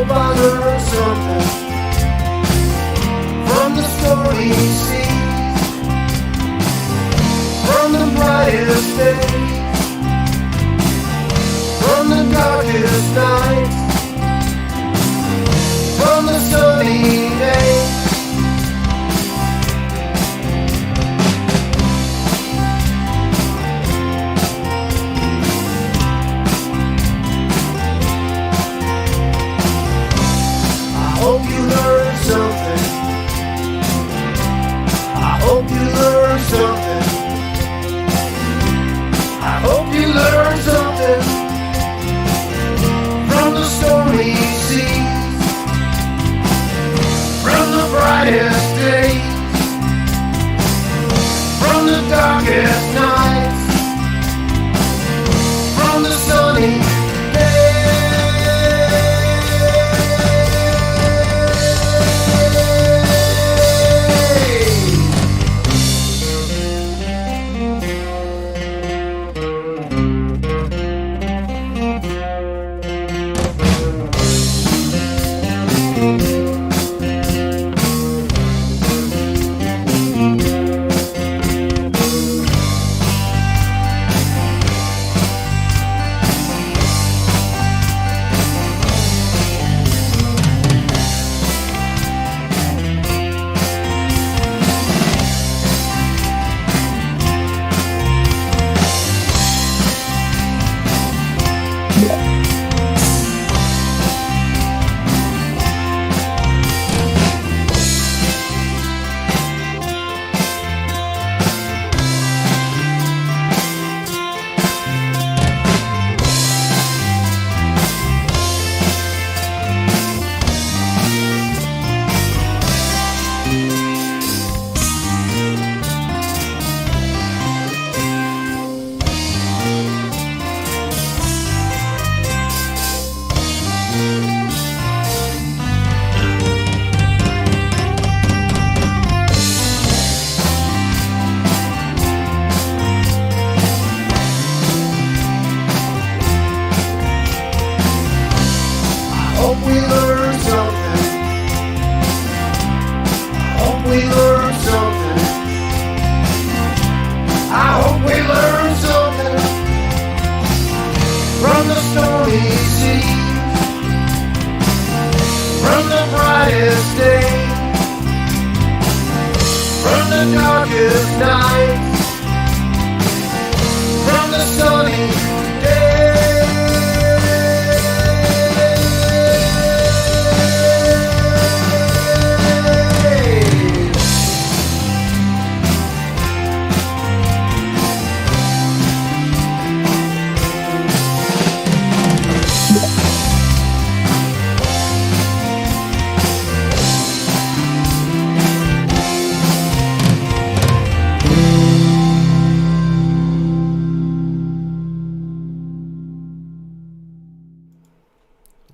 hope I learn something from the stormy seas, from the brightest days, from the darkest nights, from the sunny days. I hope you learn something. I hope you learn something. I hope you learn something from the stormy seas, from the brightest days, from the darkest nights, from the sunny days.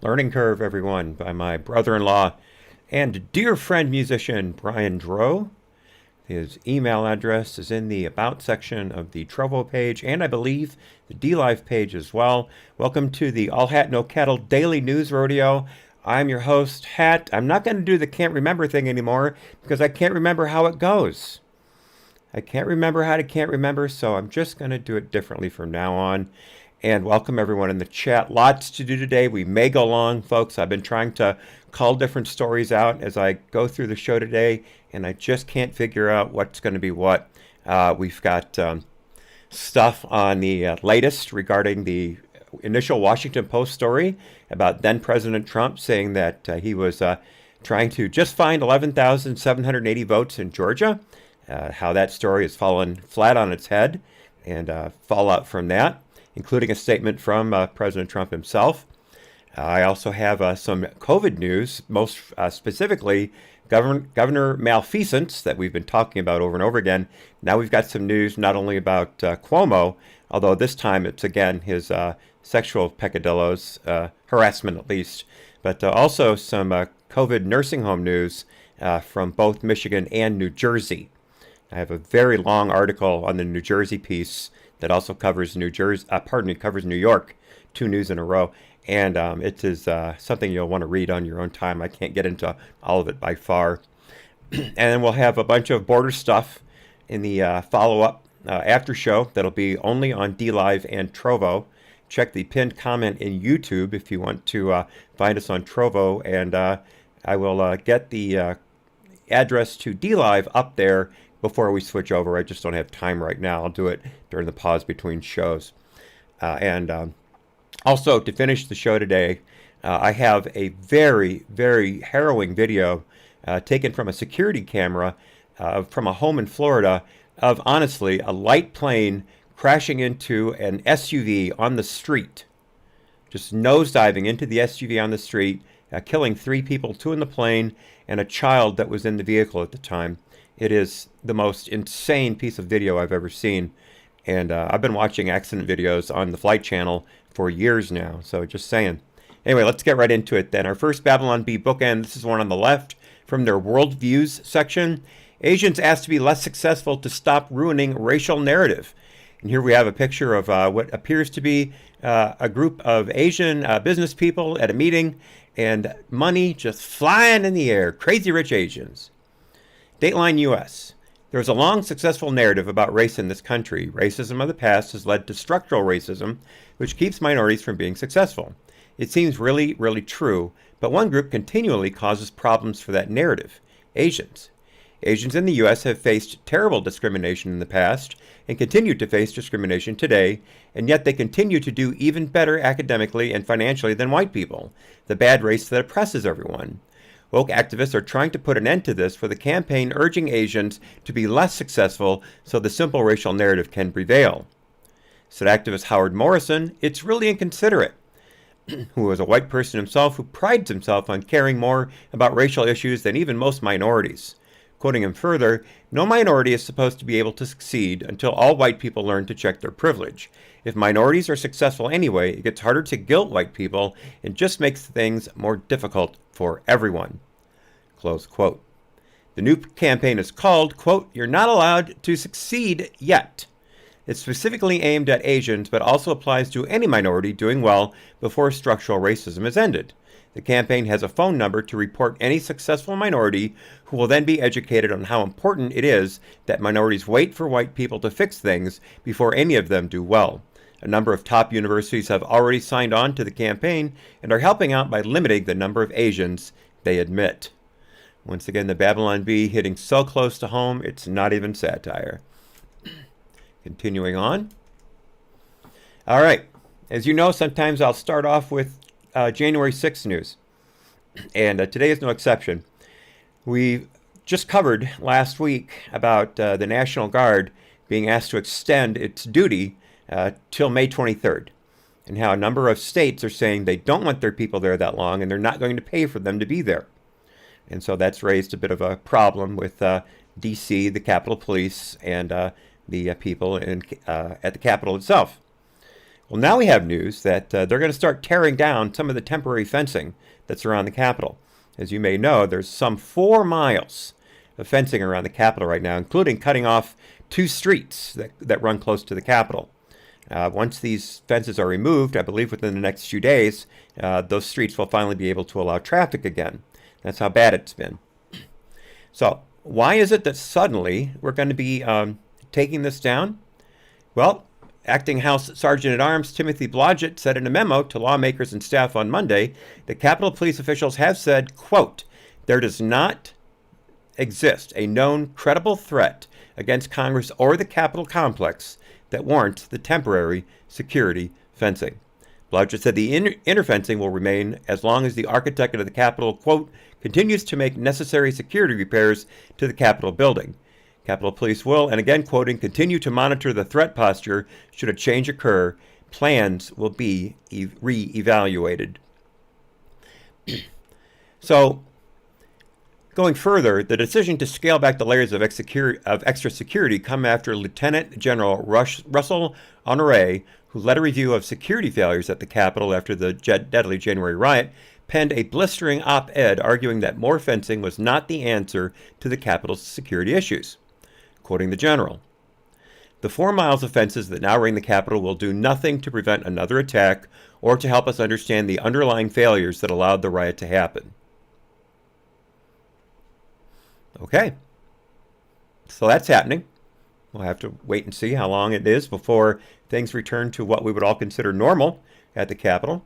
Learning Curve, everyone, by my brother-in-law and dear friend musician Brian Dro. His email address is in the About section of the Trovo page, and I believe the DLive page as well. Welcome to the All Hat No Cattle Daily News Rodeo. I'm your host, Hat. I'm not going to do the can't remember thing anymore because I can't remember how it goes. I can't remember how to can't remember, so I'm just going to do it differently from now on. And welcome everyone in the chat. Lots to do today. We may go long, folks. I've been trying to call different stories out as I go through the show today, and I just can't figure out what's going to be what. We've got stuff on the latest regarding the initial Washington Post story about then President Trump saying that he was trying to just find 11,780 votes in Georgia, how that story has fallen flat on its head, and fallout from that, including a statement from President Trump himself. I also have some COVID news, most specifically governor malfeasance that we've been talking about over and over again. Now we've got some news not only about Cuomo, although this time it's again his sexual peccadillos, harassment at least, but also some COVID nursing home news from both Michigan and New Jersey. I have a very long article on the New Jersey piece that also covers covers New York, 2 news in a row. And it is something you'll want to read on your own time. I can't get into all of it by far. And then we'll have a bunch of border stuff in the follow-up after show that'll be only on DLive and Trovo. Check the pinned comment in YouTube if you want to find us on Trovo, and I will get the address to DLive up there before we switch over. I just don't have time right now. I'll do it during the pause between shows. And also, to finish the show today, I have a very, very harrowing video taken from a security camera from a home in Florida of, honestly, a light plane crashing into an SUV on the street. Just nosediving into the SUV on the street, killing 3 people, 2 in the plane, and a child that was in the vehicle at the time. It is the most insane piece of video I've ever seen. And I've been watching accident videos on the Flight Channel for years now, so just saying. Anyway, let's get right into it then. Our first Babylon Bee bookend, this is one on the left from their Worldviews section. Asians asked to be less successful to stop ruining racial narrative. And here we have a picture of what appears to be a group of Asian business people at a meeting, and money just flying in the air. Crazy rich Asians. Dateline US. There is a long, successful narrative about race in this country. Racism of the past has led to structural racism, which keeps minorities from being successful. It seems really, really true, but one group continually causes problems for that narrative: Asians. Asians in the U.S. have faced terrible discrimination in the past and continue to face discrimination today, and yet they continue to do even better academically and financially than white people, the bad race that oppresses everyone. Woke activists are trying to put an end to this for the campaign urging Asians to be less successful so the simple racial narrative can prevail. Said activist Howard Morrison, "It's really inconsiderate," who is a white person himself who prides himself on caring more about racial issues than even most minorities. Quoting him further, "No minority is supposed to be able to succeed until all white people learn to check their privilege. If minorities are successful anyway, it gets harder to guilt white people and just makes things more difficult for everyone." Close quote. The new campaign is called, quote, "You're not allowed to succeed yet." It's specifically aimed at Asians, but also applies to any minority doing well before structural racism is ended. The campaign has a phone number to report any successful minority, who will then be educated on how important it is that minorities wait for white people to fix things before any of them do well. A number of top universities have already signed on to the campaign and are helping out by limiting the number of Asians they admit. Once again, the Babylon Bee hitting so close to home, it's not even satire. Continuing on. All right. As you know, sometimes I'll start off with January 6th news. And today is no exception. We just covered last week about the National Guard being asked to extend its duty till May 23rd. And how a number of states are saying they don't want their people there that long and they're not going to pay for them to be there. And so that's raised a bit of a problem with D.C., the Capitol Police, and the people at the Capitol itself. Well, now we have news that they're going to start tearing down some of the temporary fencing that's around the Capitol. As you may know, there's some 4 miles of fencing around the Capitol right now, including cutting off 2 streets that run close to the Capitol. Once these fences are removed, I believe within the next few days, those streets will finally be able to allow traffic again. That's how bad it's been. So why is it that suddenly we're going to be taking this down? Well, Acting House Sergeant-at-Arms Timothy Blodgett said in a memo to lawmakers and staff on Monday that Capitol Police officials have said, quote, "There does not exist a known credible threat against Congress or the Capitol complex that warrants the temporary security fencing." Blodgett said the inner fencing will remain as long as the architect of the Capitol, quote, "continues to make necessary security repairs to the Capitol building. Capitol Police will," and again quoting, "continue to monitor the threat posture should a change occur. Plans will be re-evaluated." So, going further, the decision to scale back the layers of extra security come after Lieutenant General Russell Honore, who led a review of security failures at the Capitol after the deadly January riot, penned a blistering op-ed arguing that more fencing was not the answer to the Capitol's security issues. Quoting the general, "The 4 miles of fences that now ring the Capitol will do nothing to prevent another attack or to help us understand the underlying failures that allowed the riot to happen. Okay, so that's happening. We'll have to wait and see how long it is before things return to what we would all consider normal at the Capitol.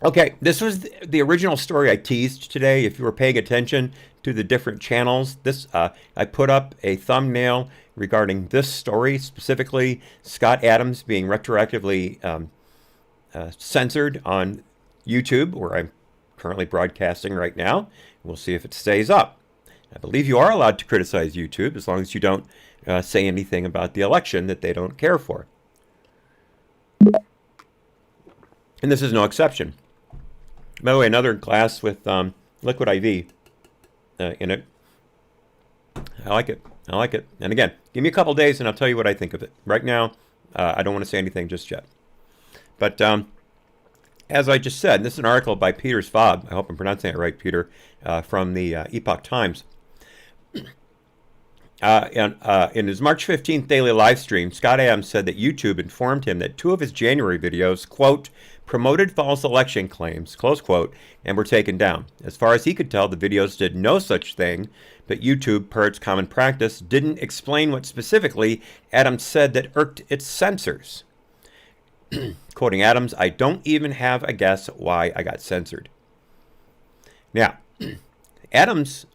Okay, this was the original story I teased today. If you were paying attention to the different channels, I put up a thumbnail regarding this story, specifically Scott Adams being retroactively censored on YouTube, where I'm currently broadcasting right now. We'll see if it stays up. I believe you are allowed to criticize YouTube as long as you don't say anything about the election that they don't care for. And this is no exception. By the way, another glass with liquid IV in it. I like it. I like it. And again, give me a couple days and I'll tell you what I think of it. Right now, I don't want to say anything just yet. But as I just said, this is an article by Peter Svab. I hope I'm pronouncing it right, Peter, from the Epoch Times. In his March 15th daily live stream, Scott Adams said that YouTube informed him that 2 of his January videos, quote, promoted false election claims, close quote, and were taken down. As far as he could tell, the videos did no such thing, but YouTube, per its common practice, didn't explain what specifically Adams said that irked its censors. Quoting Adams, "I don't even have a guess why I got censored." Now, Adams,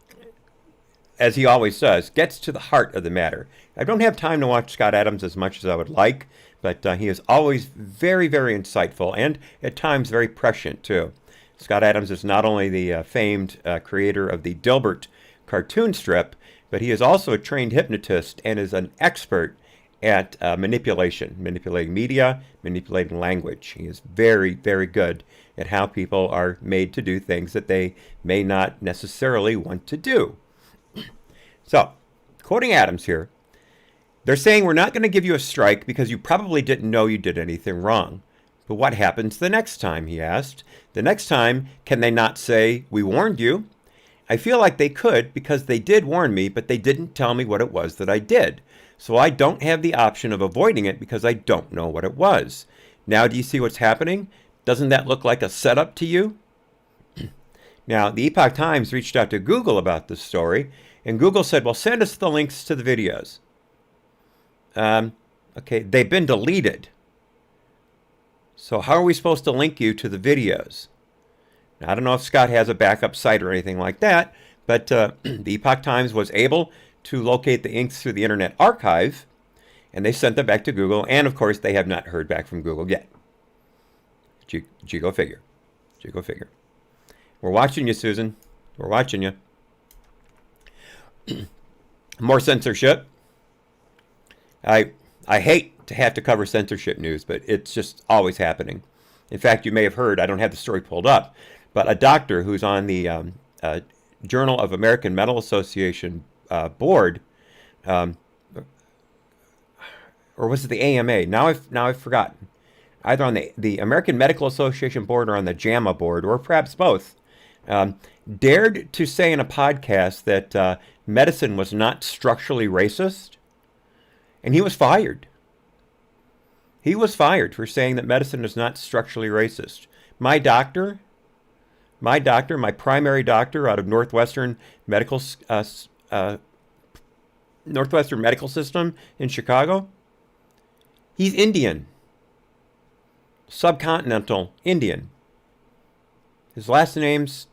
as he always does, gets to the heart of the matter. I don't have time to watch Scott Adams as much as I would like, but he is always very, very insightful and at times very prescient, too. Scott Adams is not only the famed creator of the Dilbert cartoon strip, but he is also a trained hypnotist and is an expert at manipulating media, manipulating language. He is very, very good at how people are made to do things that they may not necessarily want to do. So, quoting Adams here, they're saying we're not going to give you a strike because you probably didn't know you did anything wrong. But what happens the next time, he asked. The next time, can they not say, we warned you? I feel like they could because they did warn me, but they didn't tell me what it was that I did. So I don't have the option of avoiding it because I don't know what it was. Now do you see what's happening? Doesn't that look like a setup to you? Now, the Epoch Times reached out to Google about this story, and Google said, well, send us the links to the videos. Okay, they've been deleted. So how are we supposed to link you to the videos? Now, I don't know if Scott has a backup site or anything like that, but the Epoch Times was able to locate the links through the Internet Archive, and they sent them back to Google, and of course they have not heard back from Google yet. Did you go figure? Did you go figure? We're watching you, Susan. We're watching you. More censorship. I hate to have to cover censorship news, but it's just always happening. In fact, you may have heard, I don't have the story pulled up, but a doctor who's on the Journal of American Medical Association board, or was it the AMA? Now I've forgotten. Either on the American Medical Association board or on the JAMA board, or perhaps both, dared to say in a podcast that medicine was not structurally racist, and he was fired. He was fired for saying that medicine is not structurally racist. My primary doctor out of Northwestern Medical System in Chicago, he's Indian. Subcontinental Indian. His last name's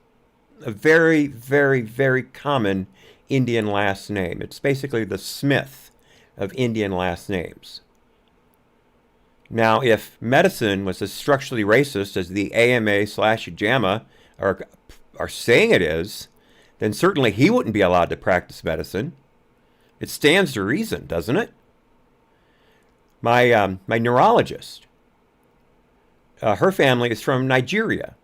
a very, very, very common Indian last name. It's basically the Smith of Indian last names. Now, if medicine was as structurally racist as the AMA/JAMA are saying it is, then certainly he wouldn't be allowed to practice medicine. It stands to reason, doesn't it? My neurologist, her family is from Nigeria.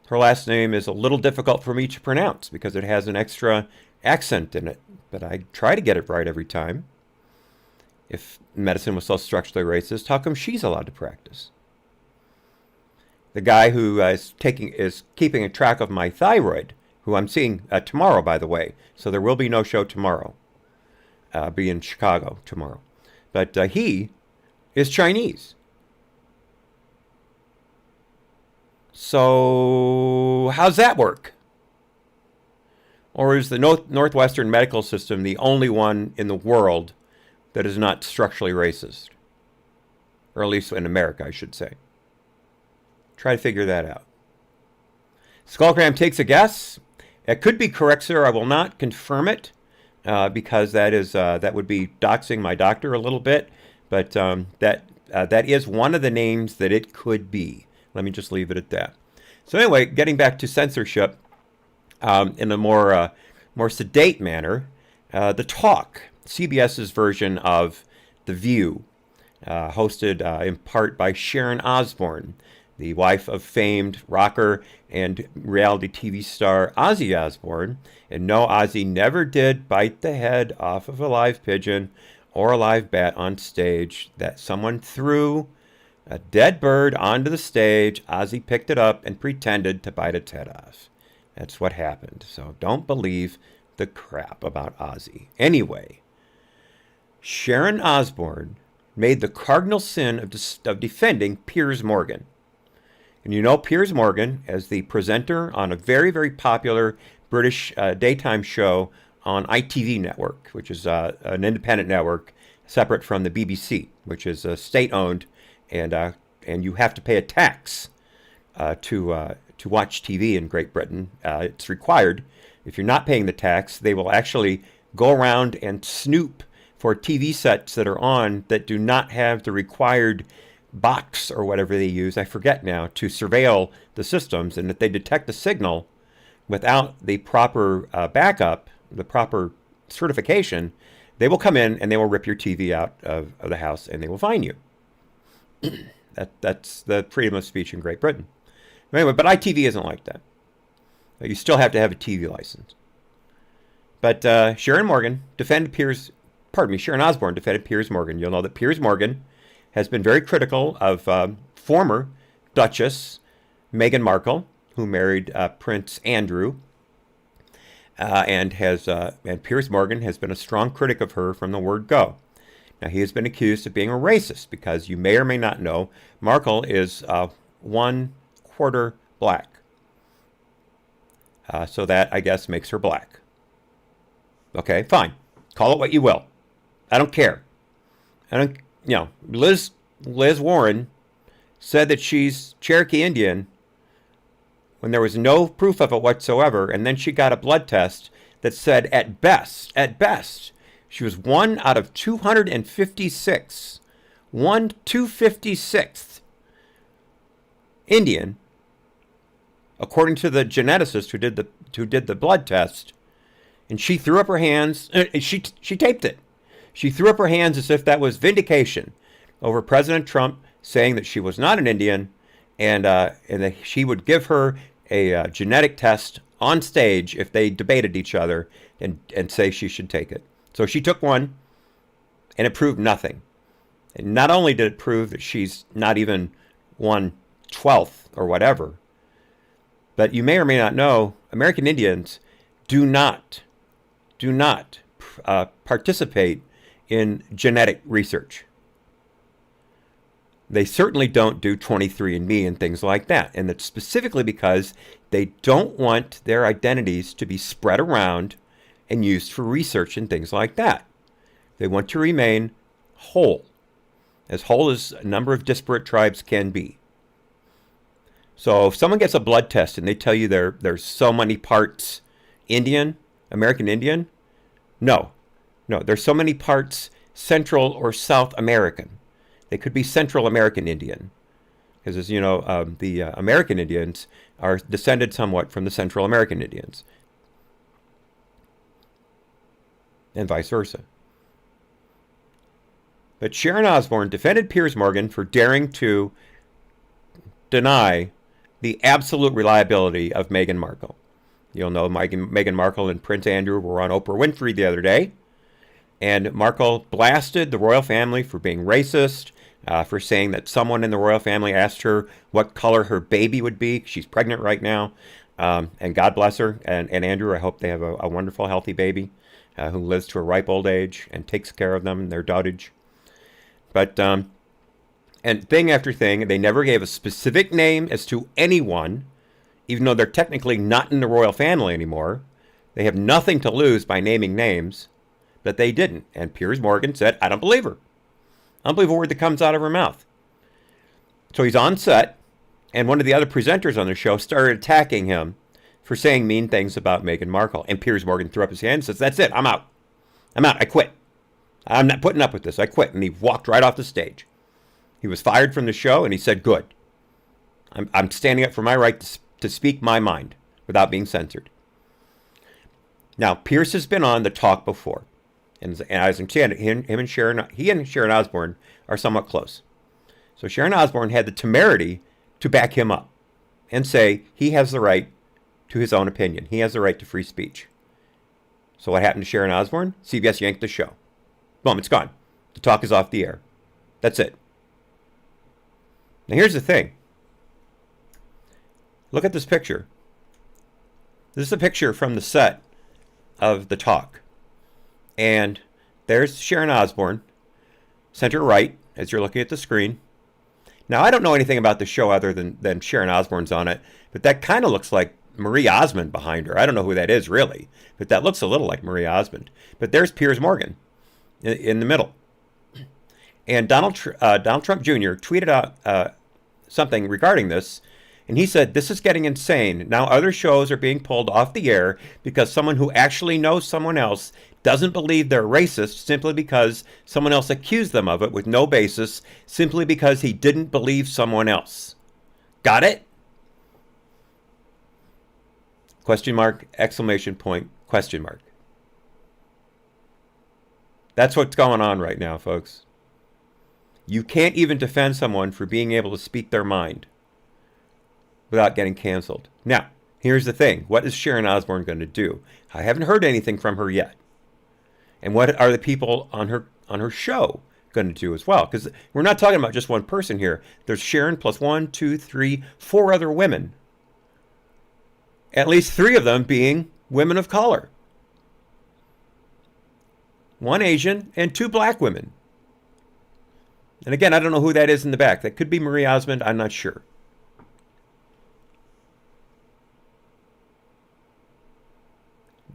Her last name is a little difficult for me to pronounce because it has an extra accent in it, but I try to get it right every time. If medicine was so structurally racist, how come she's allowed to practice? The guy who is keeping a track of my thyroid, who I'm seeing tomorrow, by the way, so there will be no show tomorrow. I'll be in Chicago tomorrow. But he is Chinese. So how's that work? Or is the Northwestern medical system the only one in the world that is not structurally racist? Or at least in America, I should say. Try to figure that out. Skullcram takes a guess. It could be correct, sir. I will not confirm it because that would be doxing my doctor a little bit. But that is one of the names that it could be. Let me just leave it at that. So anyway, getting back to censorship in a more sedate manner, The Talk, CBS's version of The View, hosted in part by Sharon Osbourne, the wife of famed rocker and reality TV star Ozzy Osbourne. And no, Ozzy never did bite the head off of a live pigeon or a live bat on stage. That someone threw a dead bird onto the stage. Ozzy picked it up and pretended to bite its head off. That's what happened. So don't believe the crap about Ozzy. Anyway, Sharon Osbourne made the cardinal sin of defending Piers Morgan. And you know Piers Morgan as the presenter on a very, very popular British daytime show on ITV network, which is an independent network separate from the BBC, which is state-owned, and you have to pay a tax to watch TV in Great Britain. It's required. If you're not paying the tax, they will actually go around and snoop for TV sets that are on that do not have the required box or whatever they use, I forget now, to surveil the systems. And if they detect a signal without the proper backup, the proper certification, they will come in and they will rip your TV out of the house and they will fine you. That's the freedom of speech in Great Britain. Anyway, but ITV isn't like that. You still have to have a TV license. But Sharon Osbourne defended Piers Morgan. You'll know that Piers Morgan has been very critical of former Duchess Meghan Markle, who married Prince Andrew, and Piers Morgan has been a strong critic of her from the word go. Now, he has been accused of being a racist because you may or may not know Markle is 1/4 black. So that, I guess, makes her black. Okay, fine. Call it what you will. I don't care. Liz Warren said that she's Cherokee Indian when there was no proof of it whatsoever, and then she got a blood test that said at best, she was 1 out of 256. 256th Indian, according to the geneticist who did the blood test, and she threw up her hands. She taped it. She threw up her hands as if that was vindication over President Trump saying that she was not an Indian, and that he would give her a genetic test on stage if they debated each other and say she should take it. So she took one, and it proved nothing. And not only did it prove that she's not even 1/12 or whatever, but you may or may not know, American Indians do not participate in genetic research. They certainly don't do 23andMe and things like that. And it's specifically because they don't want their identities to be spread around and used for research and things like that. They want to remain whole as a number of disparate tribes can be. So if someone gets a blood test and they tell you there's so many parts Indian, American Indian, no, there's so many parts Central or South American. They could be Central American Indian, because as you know, the American Indians are descended somewhat from the Central American Indians, and vice versa. But Sharon Osbourne defended Piers Morgan for daring to deny the absolute reliability of Meghan Markle. You'll know Meghan Markle and Prince Andrew were on Oprah Winfrey the other day, and Markle blasted the royal family for being racist, for saying that someone in the royal family asked her what color her baby would be. She's pregnant right now, and God bless her. And Andrew, I hope they have a wonderful, healthy baby who lives to a ripe old age and takes care of them and their dotage. But, and thing after thing, they never gave a specific name as to anyone, even though they're technically not in the royal family anymore. They have nothing to lose by naming names, but they didn't. And Piers Morgan said, I don't believe her. I don't believe a word that comes out of her mouth. So he's on set, and one of the other presenters on the show started attacking him for saying mean things about Meghan Markle. And Piers Morgan threw up his hand and says, that's it, I'm out. I'm out, I quit. I'm not putting up with this, I quit. And he walked right off the stage. He was fired from the show, and he said, good. I'm standing up for my right to speak my mind without being censored. Now, Piers has been on the talk before. And as I understand it, he and Sharon Osbourne are somewhat close. So Sharon Osbourne had the temerity to back him up and say he has the right to his own opinion. He has the right to free speech. So what happened to Sharon Osbourne? CBS yanked the show. Boom, it's gone. The talk is off the air. That's it. Now here's the thing. Look at this picture. This is a picture from the set of the talk. And there's Sharon Osbourne, center right, as you're looking at the screen. Now, I don't know anything about the show other than Sharon Osbourne's on it, but that kind of looks like Marie Osmond behind her. I don't know who that is, really, but that looks a little like Marie Osmond. But there's Piers Morgan in the middle. And Donald Trump Jr. tweeted out something regarding this, and he said, this is getting insane. Now other shows are being pulled off the air because someone who actually knows someone else doesn't believe they're racist simply because someone else accused them of it with no basis, simply because he didn't believe someone else. Got it? Question mark, exclamation point, question mark. That's what's going on right now, folks. You can't even defend someone for being able to speak their mind without getting canceled. Now, here's the thing. What is Sharon Osbourne going to do? I haven't heard anything from her yet. And what are the people on her show going to do as well? Because we're not talking about just one person here. There's Sharon plus 1, 2, 3, 4 other women. At least 3 of them being women of color. 1 Asian and 2 black women. And again, I don't know who that is in the back. That could be Marie Osmond. I'm not sure.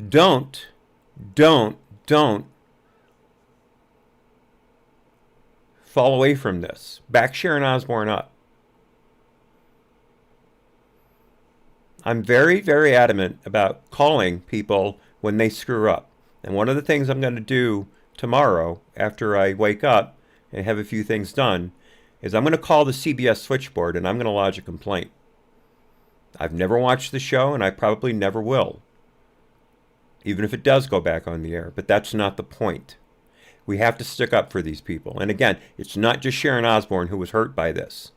Don't fall away from this. Back Sharon Osbourne up. I'm very, very adamant about calling people when they screw up. And one of the things I'm going to do tomorrow after I wake up and have a few things done is I'm going to call the CBS switchboard and I'm going to lodge a complaint. I've never watched the show and I probably never will, even if it does go back on the air. But that's not the point. We have to stick up for these people. And again, it's not just Sharon Osbourne who was hurt by this.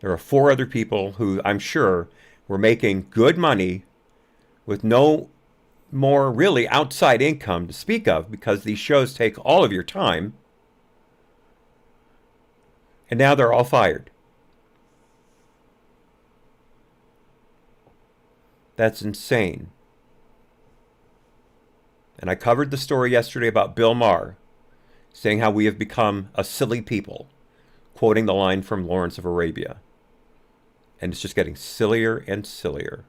There are 4 other people who I'm sure were making good money with no more really outside income to speak of, because these shows take all of your time. And now they're all fired. That's insane. And I covered the story yesterday about Bill Maher saying how we have become a silly people, quoting the line from Lawrence of Arabia. And it's just getting sillier and sillier.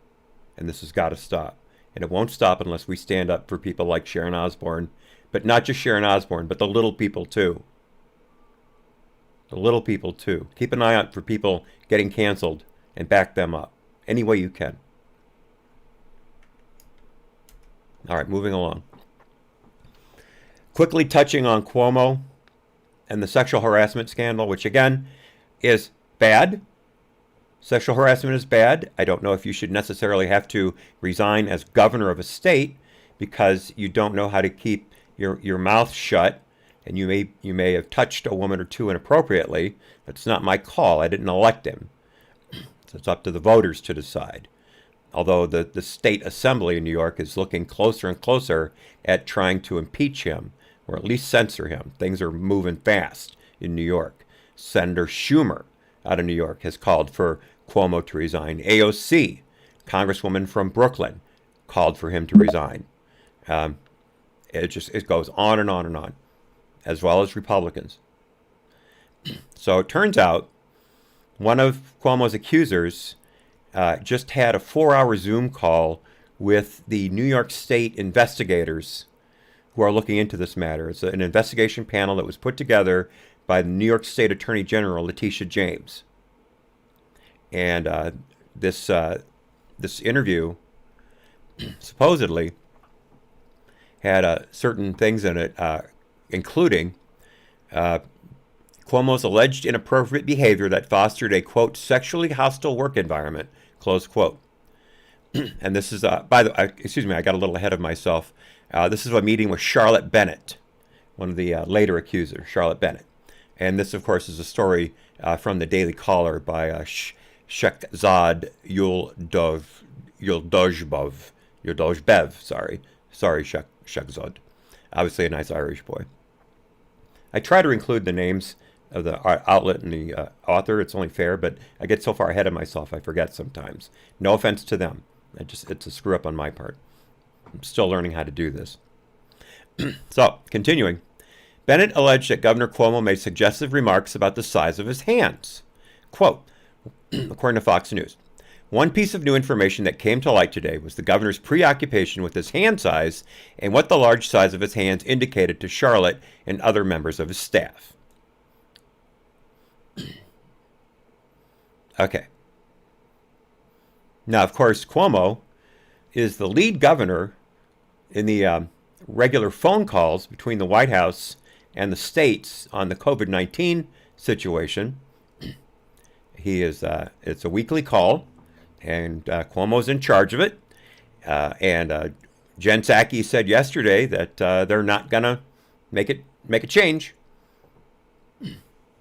And this has got to stop. And it won't stop unless we stand up for people like Sharon Osbourne. But not just Sharon Osbourne, but the little people too. The little people too. Keep an eye out for people getting canceled and back them up any way you can. All right, moving along. Quickly touching on Cuomo and the sexual harassment scandal, which again is bad. Sexual harassment is bad. I don't know if you should necessarily have to resign as governor of a state because you don't know how to keep your mouth shut, and you may have touched a woman or 2 inappropriately. That's not my call. I didn't elect him. So it's up to the voters to decide. Although the state assembly in New York is looking closer and closer at trying to impeach him, or at least censor him. Things are moving fast in New York. Senator Schumer out of New York has called for Cuomo to resign. AOC, Congresswoman from Brooklyn, called for him to resign. It goes on and on and on, as well as Republicans. So it turns out one of Cuomo's accusers just had a 4-hour Zoom call with the New York State investigators who are looking into this matter. It's an investigation panel that was put together by the New York State Attorney General, Letitia James. And this interview supposedly had certain things in it, including Cuomo's alleged inappropriate behavior that fostered a, quote, sexually hostile work environment, close quote. And this is, by the excuse me, I got a little ahead of myself. This is a meeting with Charlotte Bennett, one of the later accusers, Charlotte Bennett. And this, of course, is a story from the Daily Caller by Shekhzad Yuldojbev, sorry, Shekhzad. Obviously a nice Irish boy. I try to include the names of the outlet and the author. It's only fair, but I get so far ahead of myself I forget sometimes. No offense to them. It's a screw up on my part. I'm still learning how to do this. So, continuing. Bennett alleged that Governor Cuomo made suggestive remarks about the size of his hands. Quote, according to Fox News, one piece of new information that came to light today was the governor's preoccupation with his hand size and what the large size of his hands indicated to Charlotte and other members of his staff. Okay. Now, of course, Cuomo is the lead governor in the regular phone calls between the White House and the states on the COVID-19 situation. He is, it's a weekly call, and Cuomo's in charge of it. And Jen Psaki said yesterday that they're not going to make a change.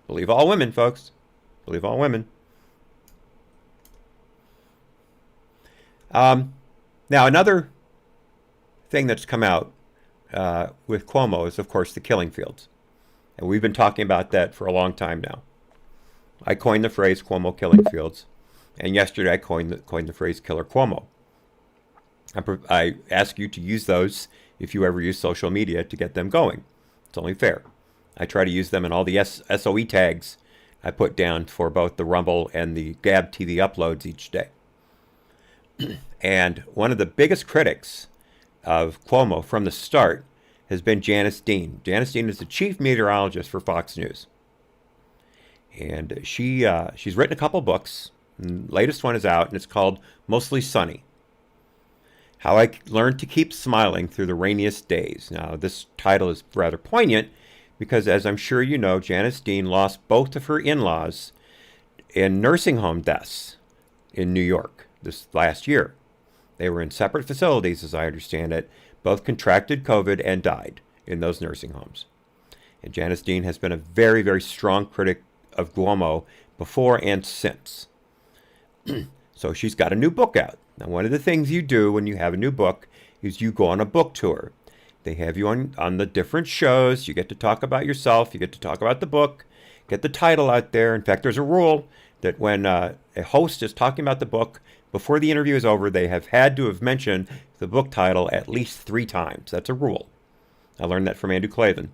Believe all women, folks. Believe all women. Now, another thing that's come out with Cuomo is, of course, the killing fields. And we've been talking about that for a long time now. I coined the phrase Cuomo killing fields. And yesterday I coined the phrase Killer Cuomo. I ask you to use those if you ever use social media to get them going. It's only fair. I try to use them in all the SOE tags I put down for both the Rumble and the Gab TV uploads each day. And one of the biggest critics of Cuomo from the start has been Janice Dean. Janice Dean is the chief meteorologist for Fox News. And she's written a couple books. The latest one is out, and it's called Mostly Sunny. How I Learned to Keep Smiling Through the Rainiest Days. Now, this title is rather poignant because, as I'm sure you know, Janice Dean lost both of her in-laws in nursing home deaths in New York this last year. They were in separate facilities, as I understand it. Both contracted COVID and died in those nursing homes. And Janice Dean has been a very, very strong critic of Cuomo before and since. So she's got a new book out. Now, one of the things you do when you have a new book is you go on a book tour. They have you on the different shows. You get to talk about yourself. You get to talk about the book. Get the title out there. In fact, there's a rule that when a host is talking about the book, before the interview is over, they have had to have mentioned the book title at least 3 times. That's a rule. I learned that from Andrew Clavin.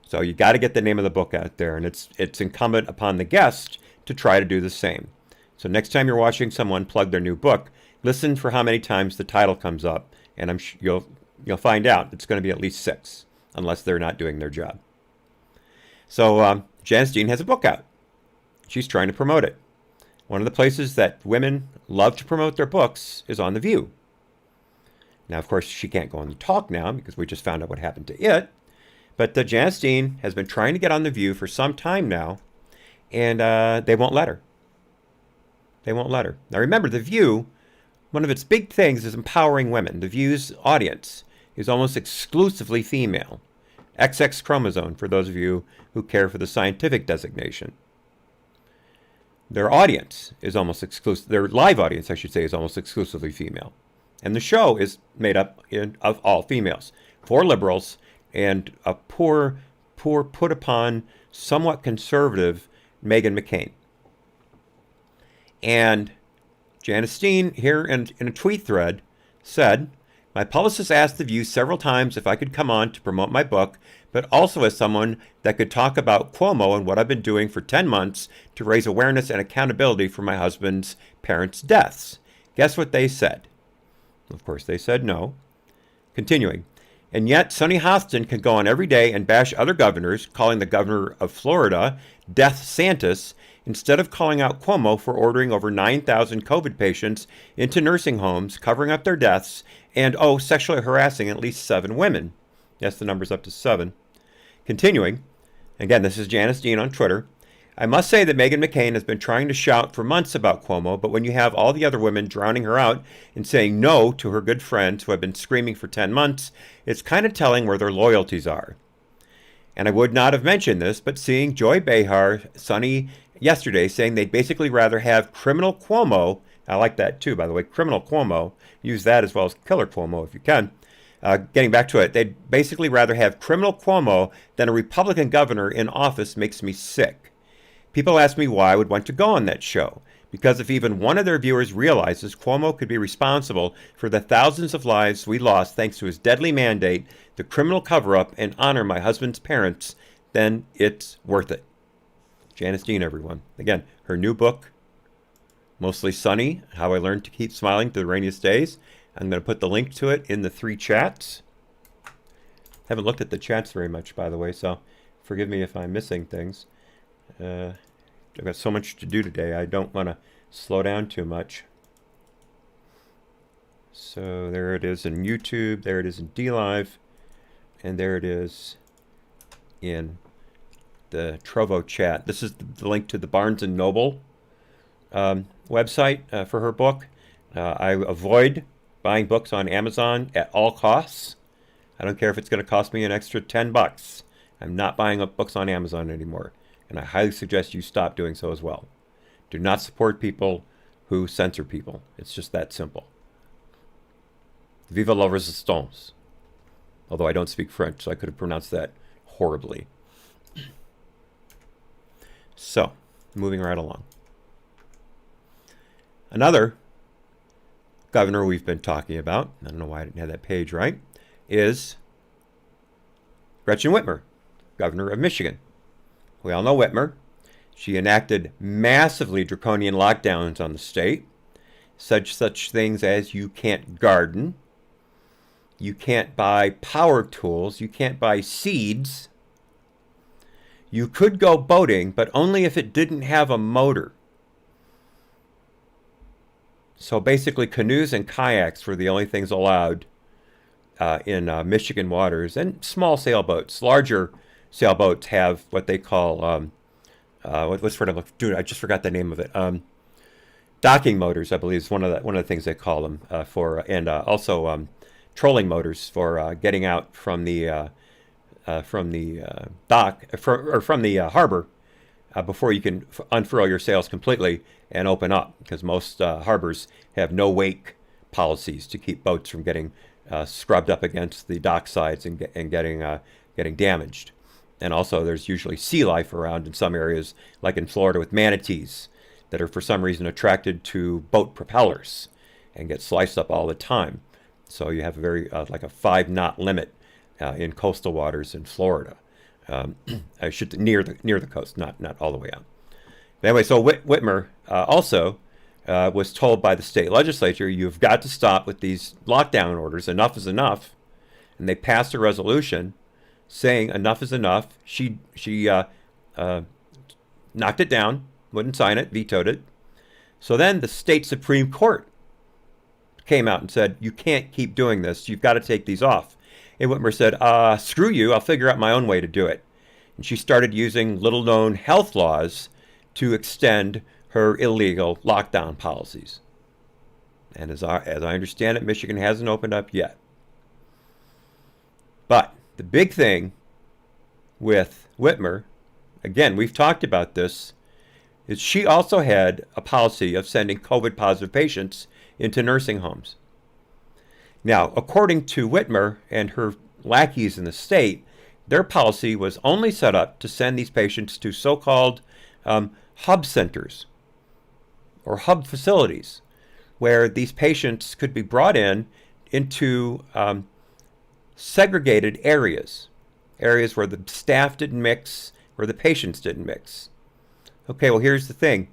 So you got to get the name of the book out there, and it's incumbent upon the guest to try to do the same. So next time you're watching someone plug their new book, listen for how many times the title comes up, and you'll find out it's going to be at least 6, unless they're not doing their job. So Janice Dean has a book out. She's trying to promote it. One of the places that women love to promote their books is on The View. Now, of course, she can't go on the talk now because we just found out what happened to it. But Janice Dean has been trying to get on The View for some time now, and they won't let her. They won't let her. Now, remember, The View, one of its big things is empowering women. The View's audience is almost exclusively female. XX chromosome, for those of you who care for the scientific designation. Their audience is almost exclusive. Their live audience, I should say, is almost exclusively female. And the show is made up of all females. 4 liberals and a poor put upon, somewhat conservative Meghan McCain. And Janice Dean, here in a tweet thread, said, "My publicist asked The View several times if I could come on to promote my book, but also as someone that could talk about Cuomo and what I've been doing for 10 months to raise awareness and accountability for my husband's parents' deaths. Guess what they said? Of course, they said no. Continuing. And yet, Sonny Hostin can go on every day and bash other governors, calling the governor of Florida Death Santis, instead of calling out Cuomo for ordering over 9,000 COVID patients into nursing homes, covering up their deaths, and, sexually harassing at least 7 women. Yes, the number's up to 7. Continuing. Again, this is Janice Dean on Twitter. I must say that Meghan McCain has been trying to shout for months about Cuomo, but when you have all the other women drowning her out and saying no to her good friends who have been screaming for 10 months, it's kind of telling where their loyalties are. And I would not have mentioned this, but seeing Joy Behar, Sonny, yesterday saying they'd basically rather have criminal Cuomo, I like that too, by the way, criminal Cuomo, use that as well as killer Cuomo if you can. Getting back to it, they'd basically rather have criminal Cuomo than a Republican governor in office makes me sick. People ask me why I would want to go on that show, because if even one of their viewers realizes Cuomo could be responsible for the thousands of lives we lost thanks to his deadly mandate, the criminal cover-up, and honor my husband's parents, then it's worth it. Janice Dean, everyone. Again, her new book, Mostly Sunny, How I Learned to Keep Smiling Through the Rainiest Days. I'm going to put the link to it in the 3 chats. Haven't looked at the chats very much, by the way, so forgive me if I'm missing things. I've got so much to do today, I don't want to slow down too much. So there it is in YouTube, there it is in DLive, and there it is in the Trovo chat. This is the link to the Barnes & Noble website for her book. I avoid buying books on Amazon at all costs. I don't care if it's going to cost me an extra $10. I'm not buying up books on Amazon anymore. And I highly suggest you stop doing so as well. Do not support people who censor people. It's just that simple. Vive la résistance. Although I don't speak French, so I could have pronounced that horribly. So, moving right along. Another governor we've been talking about, I don't know why I didn't have that page right, is Gretchen Whitmer, governor of Michigan. We all know Whitmer. She enacted massively draconian lockdowns on the state, such things as you can't garden, you can't buy power tools, you can't buy seeds. You could go boating, but only if it didn't have a motor. So basically canoes and kayaks were the only things allowed in Michigan waters, and small sailboats. Larger sailboats have what they call, what's sort of, dude, I just forgot the name of it. Docking motors, I believe, is one of the things they call them and also trolling motors for getting out from the dock or from the harbor before you can unfurl your sails completely and open up, because most harbors have no wake policies to keep boats from getting scrubbed up against the dock sides and getting damaged. And also there's usually sea life around in some areas, like in Florida with manatees that are for some reason attracted to boat propellers and get sliced up all the time. So you have a very like a 5-knot limit in coastal waters in Florida. I should near the coast, not all the way out. But anyway, so Whitmer also was told by the state legislature, you've got to stop with these lockdown orders. Enough is enough. And they passed a resolution saying enough is enough. She knocked it down, wouldn't sign it, vetoed it. So then the state Supreme Court came out and said, you can't keep doing this. You've got to take these off. And Whitmer said, screw you, I'll figure out my own way to do it. And she started using little-known health laws to extend her illegal lockdown policies. And as I understand it, Michigan hasn't opened up yet. But the big thing with Whitmer, again, we've talked about this, is she also had a policy of sending COVID-positive patients into nursing homes. Now, according to Whitmer and her lackeys in the state, their policy was only set up to send these patients to so-called hub centers or hub facilities, where these patients could be brought into segregated areas areas where the staff didn't mix, where the patients didn't mix. Okay, well, here's the thing.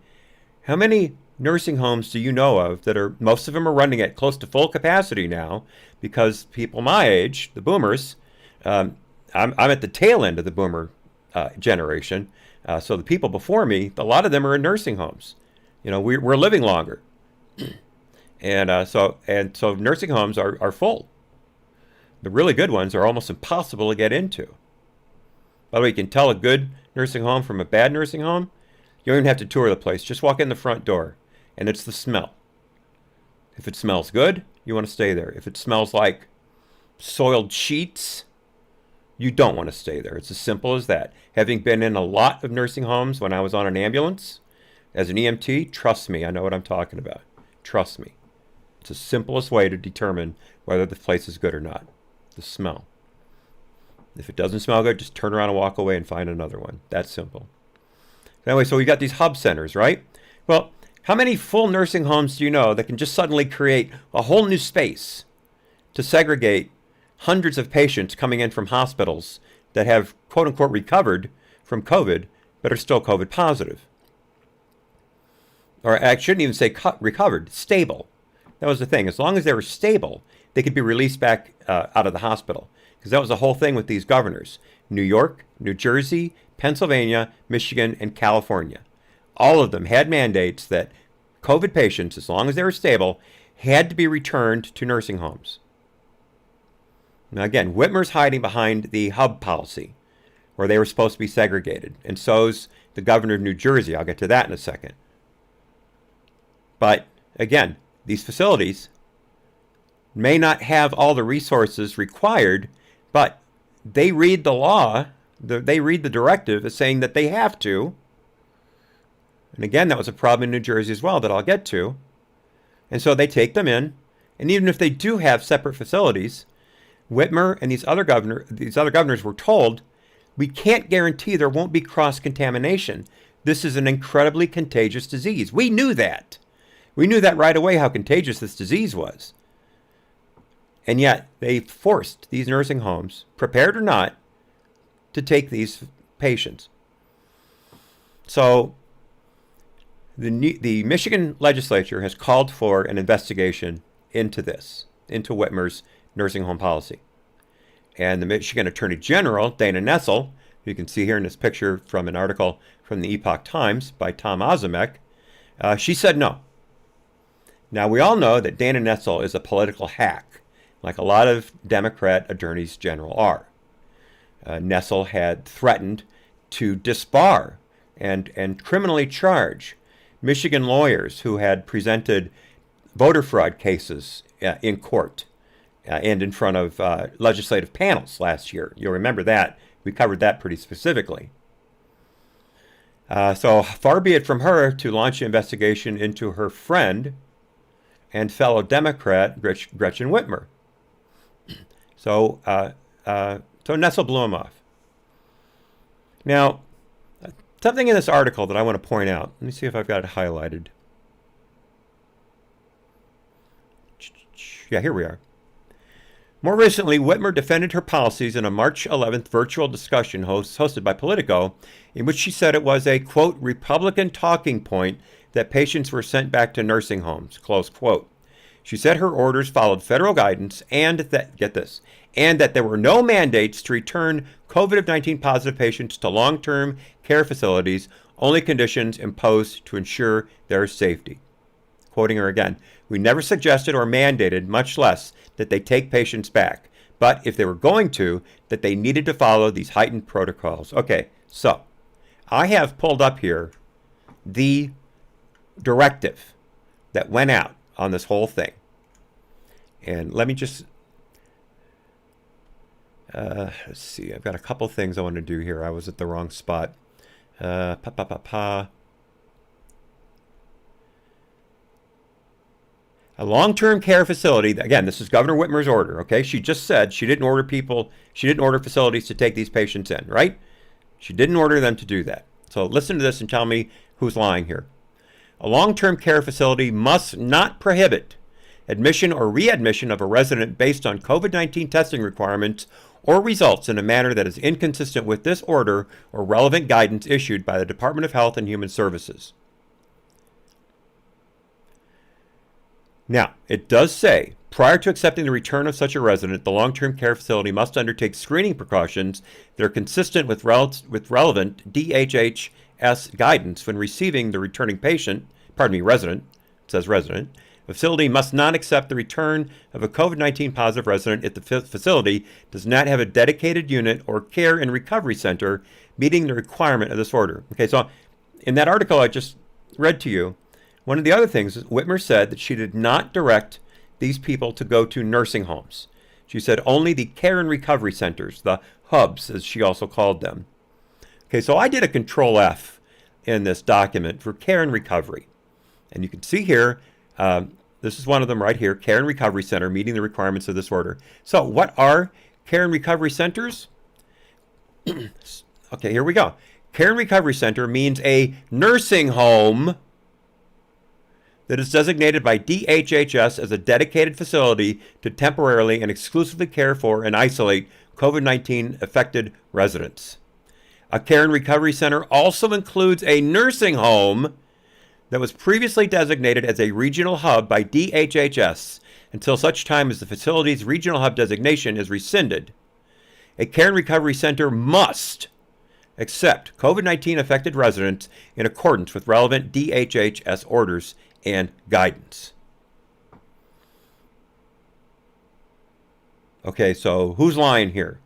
How many nursing homes do you know of that are, most of them are running at close to full capacity now because people my age, the boomers, I'm at the tail end of the boomer generation. So the people before me, a lot of them are in nursing homes. We're living longer. And so nursing homes are full. The really good ones are almost impossible to get into. By the way, you can tell a good nursing home from a bad nursing home. You don't even have to tour the place. Just walk in the front door, and it's the smell. If it smells good, you want to stay there. If it smells like soiled sheets, you don't want to stay there. It's as simple as that. Having been in a lot of nursing homes when I was on an ambulance as an EMT, trust me, I know what I'm talking about. Trust me. It's the simplest way to determine whether the place is good or not. The smell. If it doesn't smell good, just turn around and walk away and find another one. That's simple. Anyway, so we got these hub centers, right? Well, how many full nursing homes do you know that can just suddenly create a whole new space to segregate hundreds of patients coming in from hospitals that have, quote unquote, recovered from COVID, but are still COVID positive? Or I shouldn't even say recovered, stable. That was the thing. As long as they were stable, they could be released back out of the hospital. Because that was the whole thing with these governors. New York, New Jersey, Pennsylvania, Michigan, and California. All of them had mandates that COVID patients, as long as they were stable, had to be returned to nursing homes. Now again, Whitmer's hiding behind the hub policy, where they were supposed to be segregated. And so's the governor of New Jersey. I'll get to that in a second. But again, these facilities may not have all the resources required, but they read the law, they read the directive as saying that they have to. And again, that was a problem in New Jersey as well that I'll get to. And so they take them in, and even if they do have separate facilities, Whitmer and these other governors were told, we can't guarantee there won't be cross-contamination. This is an incredibly contagious disease. We knew that. We knew that right away, how contagious this disease was. And yet they forced these nursing homes, prepared or not, to take these patients. So the Michigan legislature has called for an investigation into this, into Whitmer's nursing home policy. And the Michigan Attorney General, Dana Nessel, who you can see here in this picture from an article from the Epoch Times by Tom Ozimek, she said no. Now, we all know that Dana Nessel is a political hack, like a lot of Democrat attorneys general are. Nessel had threatened to disbar and criminally charge Michigan lawyers who had presented voter fraud cases in court and in front of legislative panels last year. You'll remember that. We covered that pretty specifically. So far be it from her to launch an investigation into her friend and fellow Democrat Gretchen Whitmer. So Nessel blew him off. Now, something in this article that I want to point out. Let me see if I've got it highlighted. Yeah, here we are. More recently, Whitmer defended her policies in a March 11th virtual discussion hosted by Politico, in which she said it was a, quote, Republican talking point that patients were sent back to nursing homes, close quote. She said her orders followed federal guidance and that, get this, and that there were no mandates to return COVID-19 positive patients to long-term care facilities, only conditions imposed to ensure their safety. Quoting her again, we never suggested or mandated, much less that they take patients back, but if they were going to, that they needed to follow these heightened protocols. Okay, so I have pulled up here the directive that went out on this whole thing. And let me just, let's see, I've got a couple things I want to do here. I was at the wrong spot. A long-term care facility, again, this is Governor Whitmer's order, okay? She just said she didn't order facilities to take these patients in, right? She didn't order them to do that. So listen to this and tell me who's lying here. A long-term care facility must not prohibit admission or readmission of a resident based on COVID-19 testing requirements or results in a manner that is inconsistent with this order or relevant guidance issued by the Department of Health and Human Services. Now, it does say, prior to accepting the return of such a resident, the long-term care facility must undertake screening precautions that are consistent with relevant DHHS guidance when receiving the returning resident. It says resident. The facility must not accept the return of a COVID-19 positive resident if the facility does not have a dedicated unit or care and recovery center meeting the requirement of this order. Okay, so in that article I just read to you, one of the other things is Whitmer said that she did not direct these people to go to nursing homes. She said only the care and recovery centers, the hubs, as she also called them. Okay, so I did a Control F in this document for care and recovery. And you can see here, this is one of them right here, Care and Recovery Center, meeting the requirements of this order. So what are care and recovery centers? Okay, here we go. Care and Recovery Center means a nursing home that is designated by DHHS as a dedicated facility to temporarily and exclusively care for and isolate COVID-19 affected residents. A care and recovery center also includes a nursing home that was previously designated as a regional hub by DHHS until such time as the facility's regional hub designation is rescinded. A care and recovery center must accept COVID-19 affected residents in accordance with relevant DHHS orders and guidance. Okay, so who's lying here?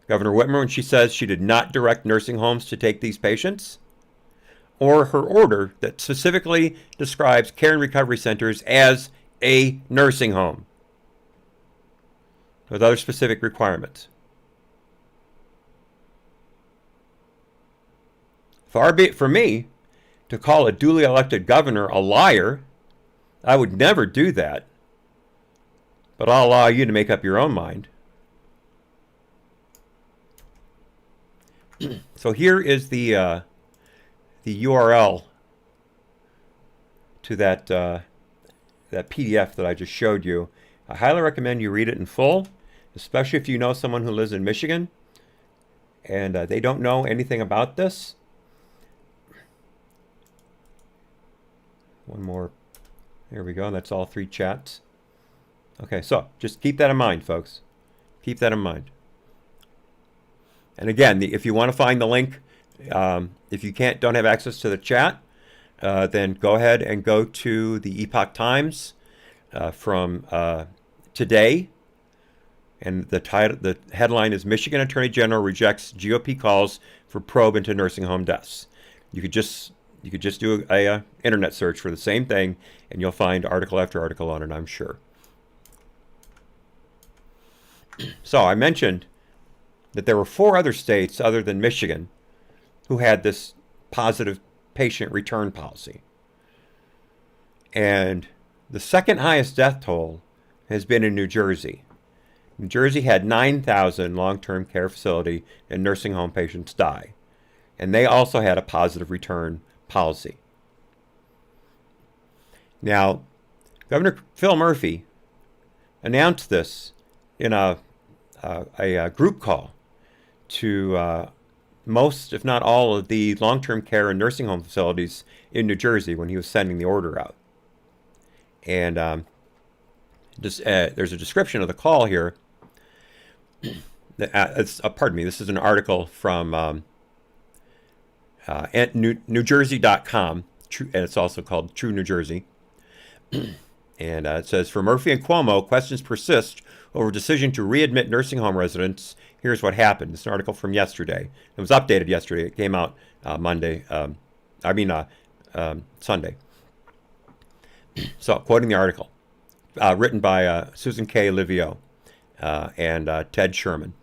Governor Whitmer, when she says she did not direct nursing homes to take these patients? Or her order that specifically describes care and recovery centers as a nursing home with other specific requirements? Far be it from me to call a duly elected governor a liar. I would never do that. But I'll allow you to make up your own mind. So here is the URL to that PDF that I just showed you. I highly recommend you read it in full, especially if you know someone who lives in Michigan and they don't know anything about this. One more. There we go. That's all 3 chats. Okay, so just keep that in mind, folks. Keep that in mind. And again, if you want to find the link, if you don't have access to the chat, then go ahead and go to the Epoch Times from today. And the headline is Michigan Attorney General rejects GOP calls for probe into nursing home deaths. You could just do a internet search for the same thing, and you'll find article after article on it, I'm sure. So I mentioned that there were 4 other states other than Michigan who had this positive patient return policy. And the second highest death toll has been in New Jersey. New Jersey had 9,000 long-term care facility and nursing home patients die. And they also had a positive return policy. Now, Governor Phil Murphy announced this in a group call to most, if not all, of the long-term care and nursing home facilities in New Jersey when he was sending the order out. And there's a description of the call here. Pardon me, this is an article from NewJersey.com, and it's also called True New Jersey. And it says, for Murphy and Cuomo, questions persist over decision to readmit nursing home residents. Here's what happened. It's an article from yesterday. It was updated yesterday. It came out Sunday. So, quoting the article, written by Susan K. Livio and Ted Sherman.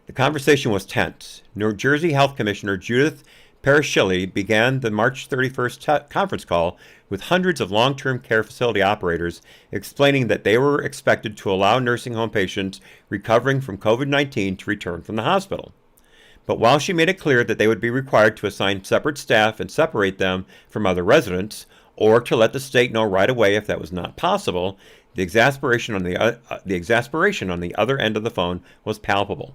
The conversation was tense. New Jersey Health Commissioner Judith Paraschilli began the March 31st conference call with hundreds of long-term care facility operators explaining that they were expected to allow nursing home patients recovering from COVID-19 to return from the hospital. But while she made it clear that they would be required to assign separate staff and separate them from other residents, or to let the state know right away if that was not possible. The exasperation on the other end of the phone was palpable.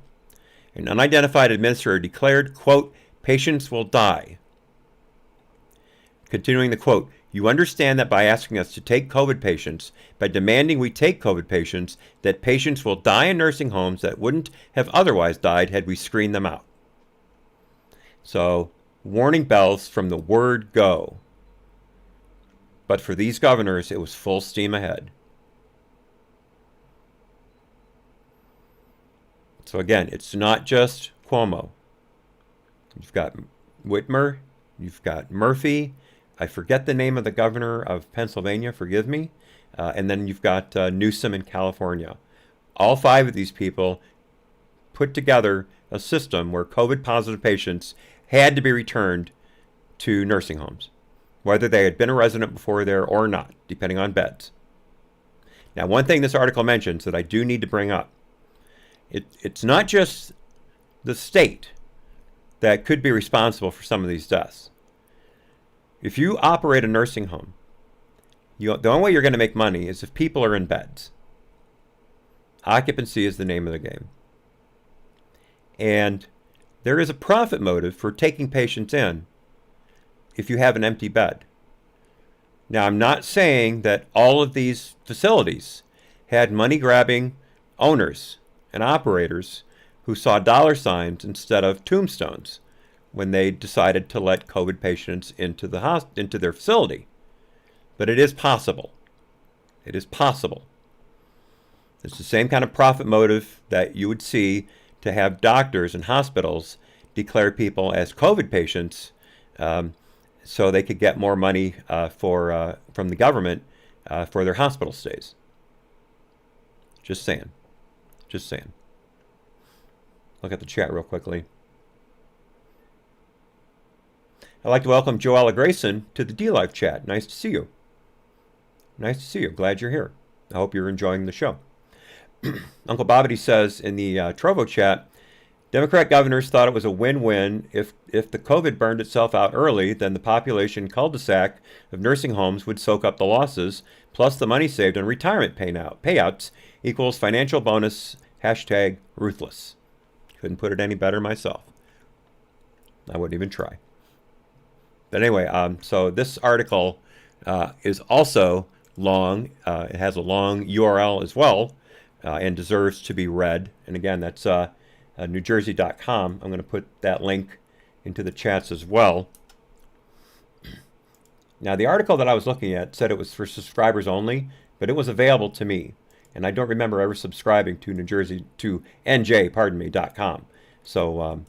An unidentified administrator declared, quote, "Patients will die." Continuing the quote, "You understand that by asking us to take COVID patients, by demanding we take COVID patients, that patients will die in nursing homes that wouldn't have otherwise died had we screened them out." So, warning bells from the word go. But for these governors, it was full steam ahead. So again, it's not just Cuomo. You've got Whitmer, you've got Murphy. I forget the name of the governor of Pennsylvania, forgive me. And then you've got Newsom in California. All five of these people put together a system where COVID positive patients had to be returned to nursing homes, whether they had been a resident before there or not, depending on beds. Now, one thing this article mentions that I do need to bring up, it's not just the state that could be responsible for some of these deaths. If you operate a nursing home, the only way you're going to make money is if people are in beds. Occupancy is the name of the game. And there is a profit motive for taking patients in if you have an empty bed. Now, I'm not saying that all of these facilities had money-grabbing owners and operators who saw dollar signs instead of tombstones when they decided to let COVID patients into their facility. But it is possible. It is possible. It's the same kind of profit motive that you would see to have doctors and hospitals declare people as COVID patients so they could get more money from the government for their hospital stays. Just saying. Just saying. Look at the chat real quickly. I'd like to welcome Joella Grayson to the D-Live chat. Nice to see you. Nice to see you. Glad you're here. I hope you're enjoying the show. Uncle Bobbity says in the Trovo chat, Democrat governors thought it was a win-win. If the COVID burned itself out early, then the population cul-de-sac of nursing homes would soak up the losses, plus the money saved on retirement payouts equals financial bonus, #ruthless. Couldn't put it any better myself. I wouldn't even try. But anyway, so this article is also long. It has a long URL as well and deserves to be read. And again, that's NewJersey.com. I'm going to put that link into the chats as well. Now, the article that I was looking at said it was for subscribers only, but it was available to me. And I don't remember ever subscribing to NJ.com. So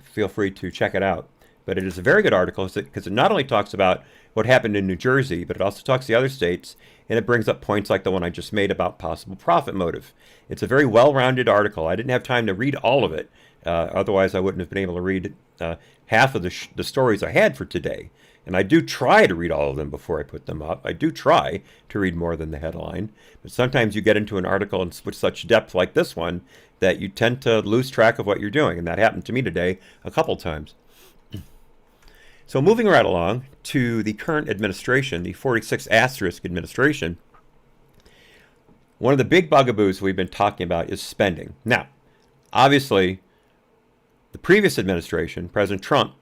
feel free to check it out. But it is a very good article because it not only talks about what happened in New Jersey, but it also talks the other states, and it brings up points like the one I just made about possible profit motive. It's a very well-rounded article. I didn't have time to read all of it. Otherwise, I wouldn't have been able to read half of the stories I had for today. And I do try to read all of them before I put them up. I do try to read more than the headline. But sometimes you get into an article with such depth like this one that you tend to lose track of what you're doing. And that happened to me today a couple times. So moving right along to the current administration, the 46 asterisk administration, one of the big bugaboos we've been talking about is spending. Now, obviously, the previous administration, President Trump,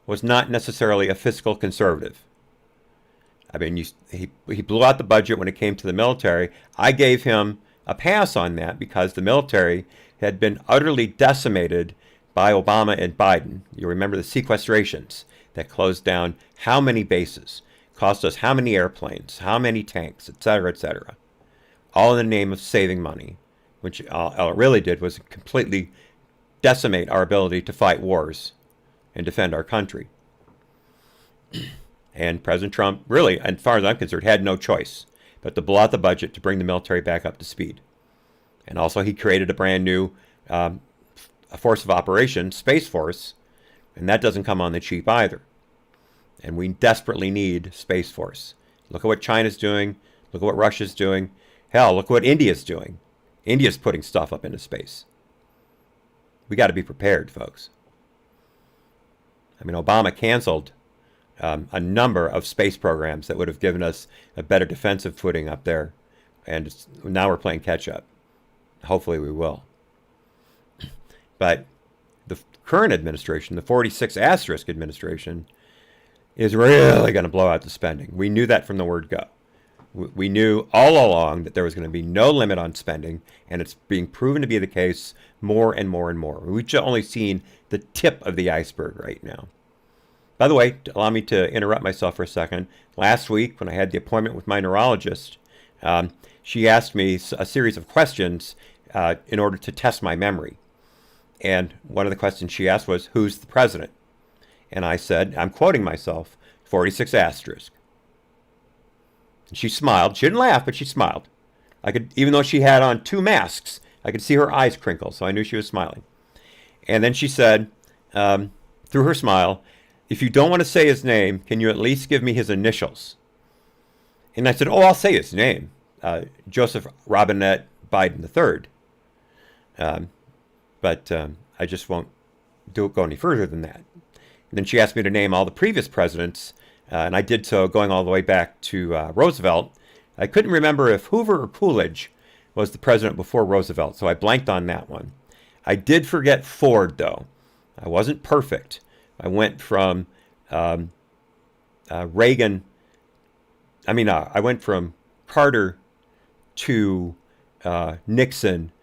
was not necessarily a fiscal conservative. I mean, he blew out the budget when it came to the military. I gave him a pass on that because the military had been utterly decimated by Obama and Biden. You remember the sequestrations that closed down how many bases, cost us how many airplanes, how many tanks, et cetera, all in the name of saving money, which all it really did was completely decimate our ability to fight wars and defend our country. And President Trump really, as far as I'm concerned, had no choice but to blow out the budget to bring the military back up to speed. And also he created a brand new a force of operations, Space Force, and that doesn't come on the cheap either. And we desperately need Space Force. Look at what China's doing. Look at what Russia's doing. Hell, look what India's doing. India's putting stuff up into space. We got to be prepared, folks. I mean, Obama canceled a number of space programs that would have given us a better defensive footing up there. And now we're playing catch up. Hopefully we will. But the current administration, the 46 asterisk administration, is really going to blow out the spending. We knew that from the word go. We knew all along that there was going to be no limit on spending, and it's being proven to be the case more and more and more. We've only seen the tip of the iceberg right now. By the way, allow me to interrupt myself for a second. Last week, when I had the appointment with my neurologist, she asked me a series of questions in order to test my memory. And one of the questions she asked was, who's the president? And I said, I'm quoting myself, 46 asterisk. And she smiled. She didn't laugh, but she smiled. I could, even though she had on 2 masks, I could see her eyes crinkle, so I knew she was smiling. And then she said, through her smile, if you don't want to say his name, can you at least give me his initials? And I said, oh, I'll say his name, Joseph Robinette Biden III. But I just won't go any further than that. And then she asked me to name all the previous presidents, and I did so going all the way back to Roosevelt. I couldn't remember if Hoover or Coolidge was the president before Roosevelt, so I blanked on that one. I did forget Ford, though. I wasn't perfect. I went from Reagan, I went from Carter to Nixon,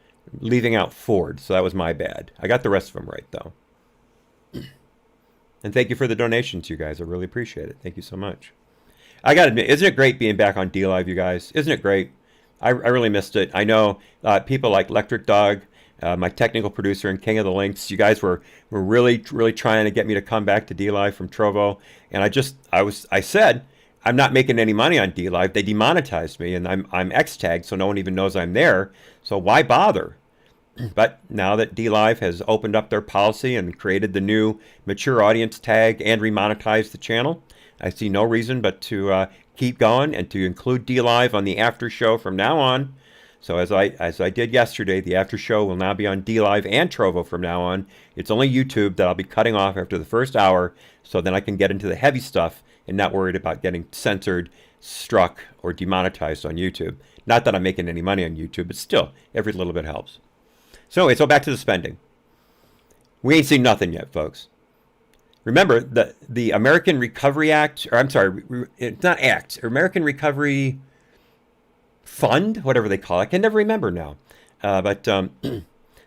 leaving out Ford, so that was my bad. I got the rest of them right, though. And thank you for the donations, you guys. I really appreciate it. Thank you so much. I got to admit, isn't it great being back on D-Live, you guys? Isn't it great? I really missed it. I know people like Electric Dog, my technical producer and King of the Links, you guys were really, really trying to get me to come back to D-Live from Trovo. And I said, I'm not making any money on D-Live. They demonetized me, and I'm X-tagged, so no one even knows I'm there. So why bother? But now that D-Live has opened up their policy and created the new mature audience tag and remonetized the channel, I see no reason but to keep going and to include D-Live on the after show from now on. So as I did yesterday, the after show will now be on D-Live and Trovo from now on. It's only YouTube that I'll be cutting off after the first hour, so then I can get into the heavy stuff and not worried about getting censored, struck, or demonetized on YouTube. Not that I'm making any money on YouTube, but still, every little bit helps. So anyway, so back to the spending. We ain't seen nothing yet, folks. Remember, the American Recovery Act, or I'm sorry, it's not Act, American Recovery Fund, whatever they call it. I can never remember now. But the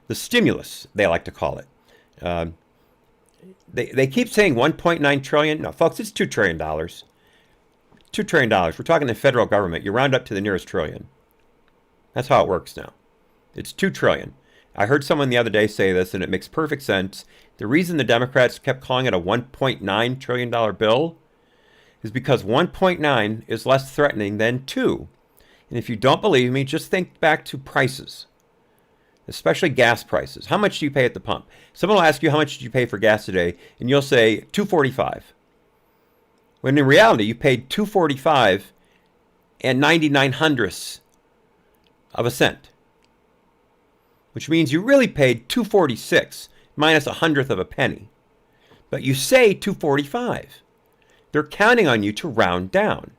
stimulus, they like to call it. They keep saying 1.9 trillion. No, folks, it's $2 trillion. $2 trillion. We're talking the federal government. You round up to the nearest trillion. That's how it works now. It's $2 trillion. I heard someone the other day say this, and it makes perfect sense. The reason the Democrats kept calling it a $1.9 trillion bill is because 1.9 is less threatening than 2. And if you don't believe me, just think back to prices, especially gas prices. How much do you pay at the pump? Someone will ask you, how much did you pay for gas today? And you'll say $2.45. When in reality, you paid $2.45 and 99 hundredths of a cent, which means you really paid $2.46 minus 100th of a penny. But you say $2.45. They're counting on you to round down.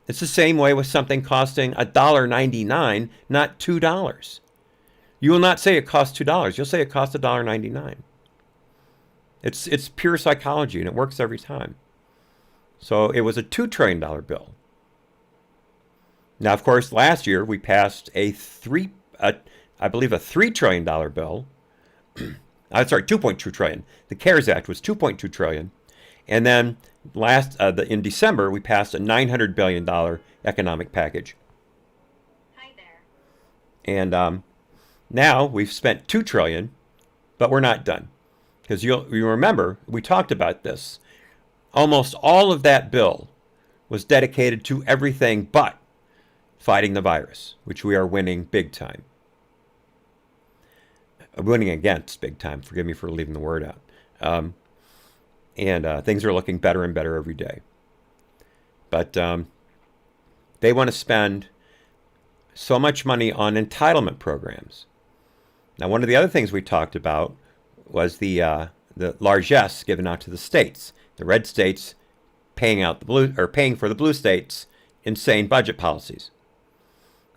It's the same way with something costing $1.99, not $2. You will not say it costs $2. You'll say it costs $1.99. It's pure psychology, and it works every time. So it was a $2 trillion bill. Now, of course, last year we passed I believe a $3 trillion bill. I'm sorry, 2.2 trillion. The CARES Act was 2.2 trillion. And then in December, we passed a $900 billion economic package. Hi there. And now we've spent $2 trillion, but we're not done. Because you remember, we talked about this. Almost all of that bill was dedicated to everything but fighting the virus, which we are winning big time. Winning against big time. Forgive me for leaving the word out. And things are looking better and better every day. But they want to spend so much money on entitlement programs. Now, one of the other things we talked about was the largesse given out to the states. The red states paying for the blue states' insane budget policies.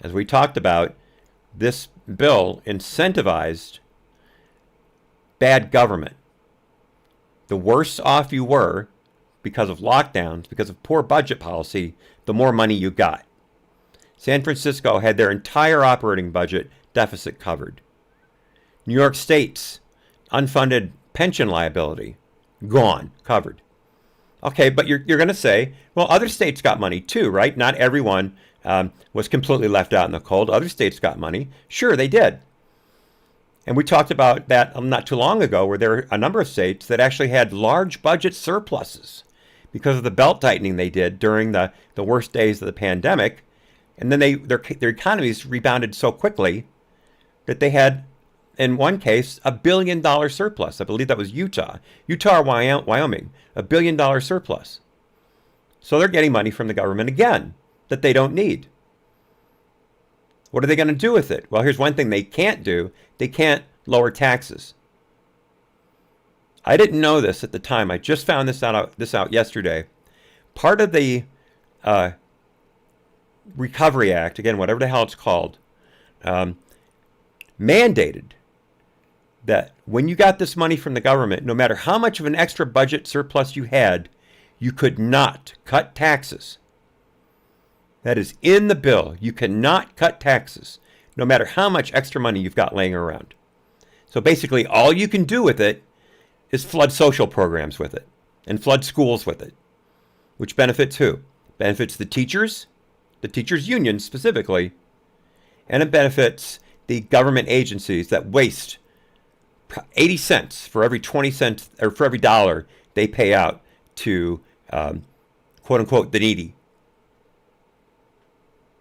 As we talked about, this bill incentivized bad government. The worse off you were because of lockdowns, because of poor budget policy, the more money you got. San Francisco had their entire operating budget deficit covered. New York State's unfunded pension liability, gone, covered. Okay, but you're going to say, well, other states got money too, right? Not everyone was completely left out in the cold. Other states got money. Sure, they did. And we talked about that not too long ago, where there were a number of states that actually had large budget surpluses because of the belt tightening they did during the worst days of the pandemic. And then their economies rebounded so quickly that they had, in one case, $1 billion surplus. I believe that was Utah or Wyoming, $1 billion surplus. So they're getting money from the government again that they don't need. What are they going to do with it? Well, here's one thing they can't do. They can't lower taxes. I didn't know this at the time. I just found this out yesterday. Part of the Recovery Act, again, whatever the hell it's called, mandated that when you got this money from the government, no matter how much of an extra budget surplus you had, you could not cut taxes. That is in the bill. You cannot cut taxes, no matter how much extra money you've got laying around. So basically, all you can do with it is flood social programs with it and flood schools with it, which benefits who? Benefits the teachers unions specifically, and it benefits the government agencies that waste 80 cents for every 20 cents or for every dollar they pay out to quote unquote the needy.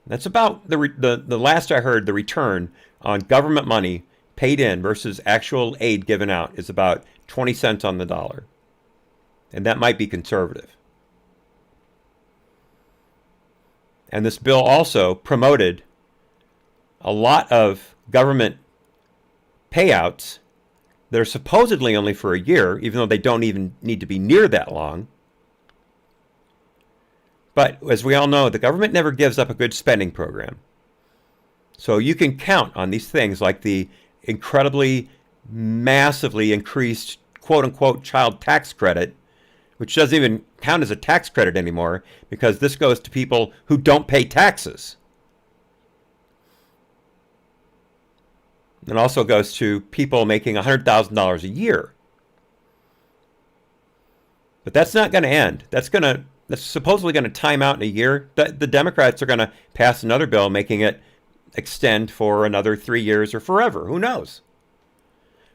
That's about the last I heard, the return on government money paid in versus actual aid given out is about 20 cents on the dollar. And that might be conservative. And this bill also promoted a lot of government payouts that are supposedly only for a year, even though they don't even need to be near that long. But as we all know, the government never gives up a good spending program. So you can count on these things like the incredibly, massively increased quote-unquote child tax credit, which doesn't even count as a tax credit anymore because this goes to people who don't pay taxes. It also goes to people making $100,000 a year. But that's not going to end. That's supposedly going to time out in a year. The Democrats are going to pass another bill making it extend for another 3 years or forever. Who knows?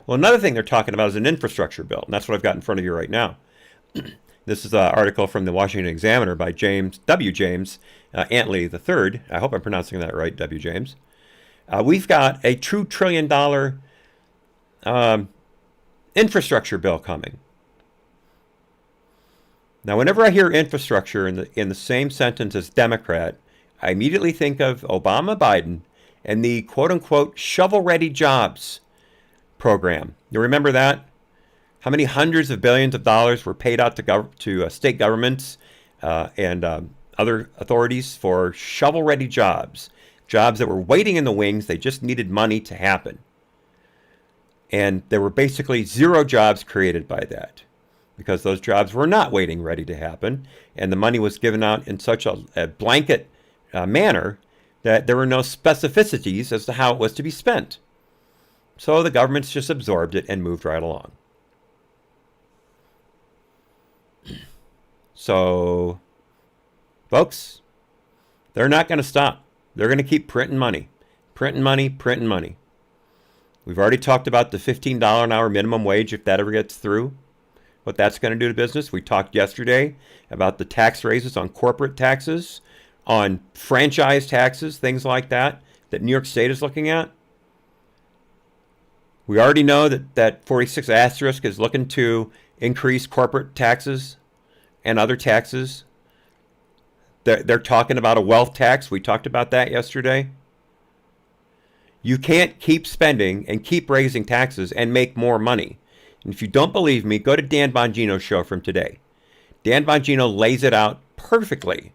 Well, another thing they're talking about is an infrastructure bill, and that's what I've got in front of you right now. This is an article from the Washington Examiner by James Antley III. I hope I'm pronouncing that right, W. James. We've got a $2 trillion infrastructure bill coming. Now, whenever I hear infrastructure in the same sentence as Democrat, I immediately think of Obama, Biden, and the quote-unquote shovel-ready jobs program. You remember that? How many hundreds of billions of dollars were paid out to state governments and other authorities for shovel-ready jobs that were waiting in the wings. They just needed money to happen. And there were basically zero jobs created by that because those jobs were not waiting ready to happen. And the money was given out in such a blanket manner that there were no specificities as to how it was to be spent. So the governments just absorbed it and moved right along. So, folks, they're not going to stop. They're going to keep printing money. Printing money, printing money. We've already talked about the $15 an hour minimum wage, if that ever gets through, what that's going to do to business. We talked yesterday about the tax raises on corporate taxes, on franchise taxes, things like that New York State is looking at. We already know that 46 asterisk is looking to increase corporate taxes and other taxes. They're talking about a wealth tax. We talked about that yesterday. You can't keep spending and keep raising taxes and make more money. And if you don't believe me, go to Dan Bongino's show from today. Dan Bongino lays it out perfectly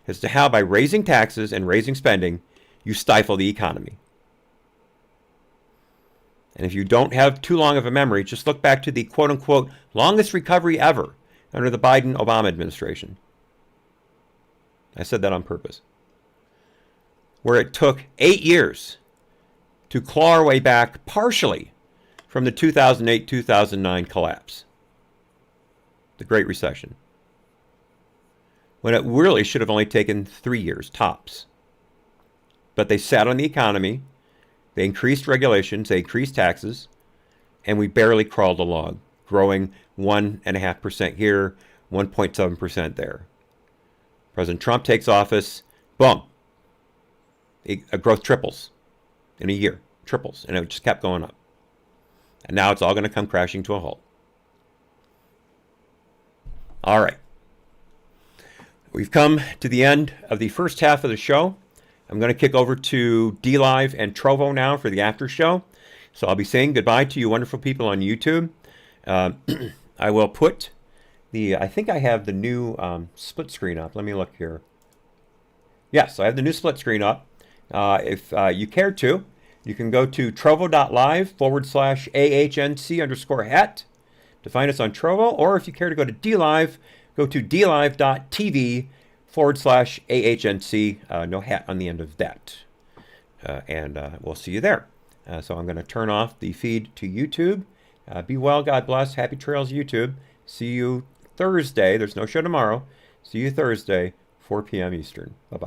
as to how by raising taxes and raising spending, you stifle the economy. And if you don't have too long of a memory, just look back to the quote-unquote longest recovery ever under the Biden-Obama administration. I said that on purpose. Where it took 8 years to claw our way back partially from the 2008-2009 collapse, the Great Recession, when it really should have only taken 3 years tops. But they sat on the economy, they increased regulations, they increased taxes, and we barely crawled along, growing 1.5% here, 1.7% there. President Trump takes office, boom, growth triples in a year, triples, and it just kept going up. And now it's all going to come crashing to a halt. All right. We've come to the end of the first half of the show. I'm going to kick over to DLive and Trovo now for the after show. So I'll be saying goodbye to you wonderful people on YouTube. I will put I think I have the new split screen up. Let me look here. Yes, I have the new split screen up. If you care to, you can go to trovo.live/AHNC_hat to find us on Trovo. Or if you care to go to DLive, go to dlive.tv/AHNC. No hat on the end of that. And we'll see you there. So I'm going to turn off the feed to YouTube. Be well, God bless. Happy trails, YouTube. See you Thursday. There's no show tomorrow. See you Thursday, 4 p.m. Eastern. Bye-bye.